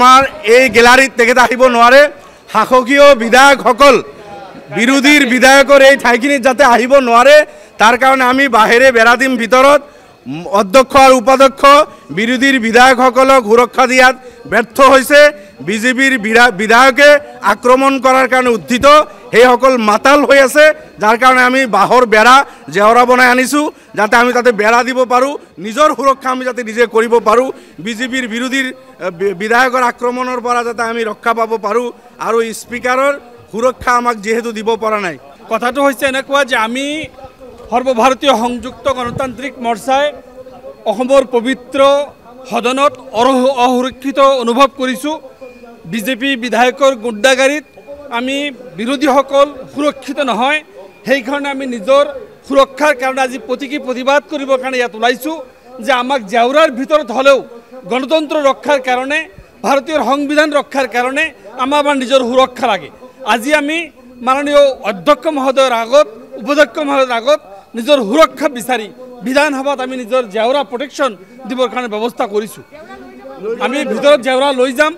আমাৰ এই গেলাৰীত তেখেত আহিব নোৱাৰে শাসকীয় বিধায়কসকল বিৰোধীৰ বিধায়কৰ এই ঠাইখিনিত যাতে আহিব নোৱাৰে তাৰ কাৰণে আমি বাহিৰে বেৰা দিম ভিতৰত অধ্যক্ষ আৰু উপাধ্যক্ষ বিৰোধীৰ বিধায়কসকলক সুৰক্ষা দিয়াত ব্যৰ্থ হৈছে বিজেপিৰ বিধায়কে আক্ৰমণ কৰাৰ কাৰণে উদ্ধিত সেইসকল মাতাল হৈ আছে যাৰ কাৰণে আমি বাহৰ বেৰা জেওৰা বনাই আনিছোঁ যাতে আমি তাতে বেৰা দিব পাৰোঁ নিজৰ সুৰক্ষা আমি যাতে নিজে কৰিব পাৰোঁ বিজেপিৰ বিৰোধীৰ বিধায়কৰ আক্ৰমণৰ পৰা যাতে আমি ৰক্ষা পাব পাৰোঁ আৰু স্পিকাৰৰ সুৰক্ষা আমাক যিহেতু দিব পৰা নাই কথাটো হৈছে এনেকুৱা যে আমি সৰ্বভাৰতীয় সংযুক্ত গণতান্ত্ৰিক মৰ্চাই অসমৰ পবিত্ৰ সদনত অসুৰক্ষিত অনুভৱ কৰিছোঁ বিজেপি বিধায়কৰ গুণ্ডাগাৰীত আমি বিৰোধীসকল সুৰক্ষিত নহয় সেইকাৰণে আমি নিজৰ সুৰক্ষাৰ কাৰণে আজি প্ৰতীকী প্ৰতিবাদ কৰিবৰ কাৰণে ইয়াত ওলাইছোঁ যে আমাক জেওৰাৰ ভিতৰত হ'লেও গণতন্ত্ৰ ৰক্ষাৰ কাৰণে ভাৰতীয় সংবিধান ৰক্ষাৰ কাৰণে আমাৰ নিজৰ সুৰক্ষা লাগে আজি আমি মাননীয় অধ্যক্ষ মহোদয়ৰ আগত উপাধ্যক্ষ মহোদয়ৰ আগত নিজৰ সুৰক্ষা বিচাৰি বিধানসভাত আমি নিজৰ জেওৰা প্ৰটেকশ্যন দিবৰ কাৰণে ব্যৱস্থা কৰিছোঁ আমি ভিতৰত জেওৰা লৈ যাম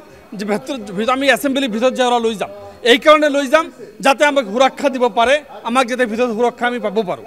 আমি এছেম্বলিৰ ভিতৰত জেওৰা লৈ যাম এই কাৰণে লৈ যাম যাতে আমাক সুৰক্ষা দিব পাৰে আমাক যাতে ভিতৰত সুৰক্ষা আমি পাব পাৰোঁ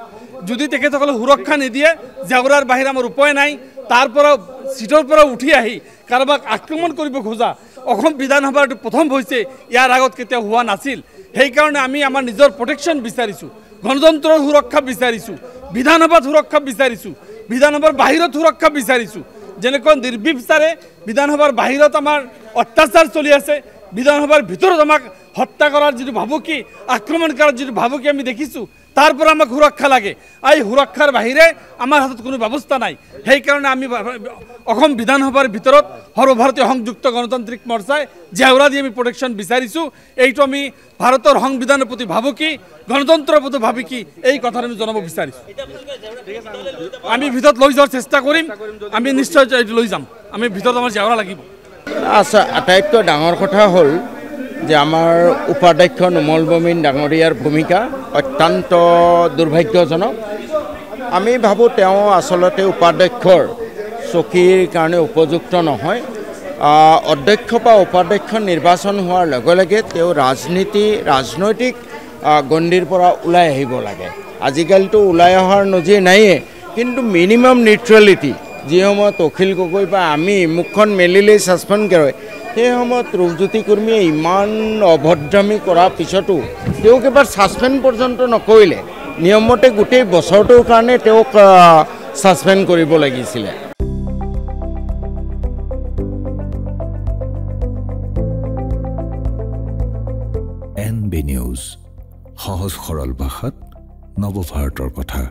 যদি তেখেতসকলে সুৰক্ষা নিদিয়ে জেওৰাৰ বাহিৰে আমাৰ উপায় নাই তাৰ পৰা চিটৰ পৰা উঠি আহি কাৰোবাক আক্ৰমণ কৰিব খোজা অসম বিধানসভাৰ প্ৰথম হৈছে ইয়াৰ আগত কেতিয়াও হোৱা নাছিল সেইকাৰণে আমি আমাৰ নিজৰ প্ৰটেকশ্যন বিচাৰিছোঁ গণতন্ত্ৰৰ সুৰক্ষা বিচাৰিছোঁ বিধানসভাত সুৰক্ষা বিচাৰিছোঁ বিধানসভাৰ বাহিৰত সুৰক্ষা বিচাৰিছোঁ যেনেকৈ নিৰ্বিচাৰে বিধানসভাৰ বাহিৰত আমাৰ অত্যাচাৰ চলি আছে বিধানসভাৰ ভিতৰত আমাক হত্যা কৰাৰ যিটো ভাবুকি আক্ৰমণ কৰাৰ যিটো ভাবুকি আমি দেখিছোঁ তাৰ পৰা আমাক সুৰক্ষা লাগে এই সুৰক্ষাৰ বাহিৰে আমাৰ হাতত কোনো ব্যৱস্থা নাই সেইকাৰণে আমি অসম বিধানসভাৰ ভিতৰত সৰ্বভাৰতীয় সংযুক্ত গণতান্ত্ৰিক মৰ্চাই জেওৰা দি আমি প্ৰটেকশ্যন বিচাৰিছোঁ এইটো আমি ভাৰতৰ সংবিধানৰ প্ৰতি ভাবুকি গণতন্ত্ৰৰ প্ৰতি ভাবুকি এই কথাটো আমি জনাব বিচাৰিছোঁ আমি ভিতৰত লৈ যোৱাৰ চেষ্টা কৰিম আমি নিশ্চয় এইটো লৈ যাম আমি ভিতৰত আমাৰ জেওৰা লাগিব আচ্ছা আটাইতকৈ ডাঙৰ কথা হ'ল যে আমাৰ উপাধ্যক্ষ নোমল বমিন ডাঙৰীয়াৰ ভূমিকা অত্যন্ত দুৰ্ভাগ্যজনক আমি ভাবোঁ তেওঁ আচলতে উপাধ্যক্ষৰ চকীৰ কাৰণে উপযুক্ত নহয় অধ্যক্ষ বা উপাধ্যক্ষ নিৰ্বাচন হোৱাৰ লগে লগে তেওঁ ৰাজনৈতিক গণ্ডিৰ পৰা ওলাই আহিব লাগে আজিকালিতো ওলাই অহাৰ নজিৰ নাইয়ে কিন্তু মিনিমাম নিউট্ৰেলিটি যি সময়ত অখিল গগৈ বা আমি মুখখন মেলিলেই ছাছপেণ্ড কৰে সেই সময়ত ৰূপজ্যোতি কুৰ্মীয়ে ইমান অভদ্ৰামী কৰাৰ পিছতো তেওঁক এবাৰ ছাছপেণ্ড পৰ্যন্ত নকৰিলে নিয়মমতে গোটেই বছৰটোৰ কাৰণে তেওঁক ছাছপেণ্ড কৰিব লাগিছিলে NB নিউজ সহজ সৰল ভাষাত নৱভাৰতৰ কথা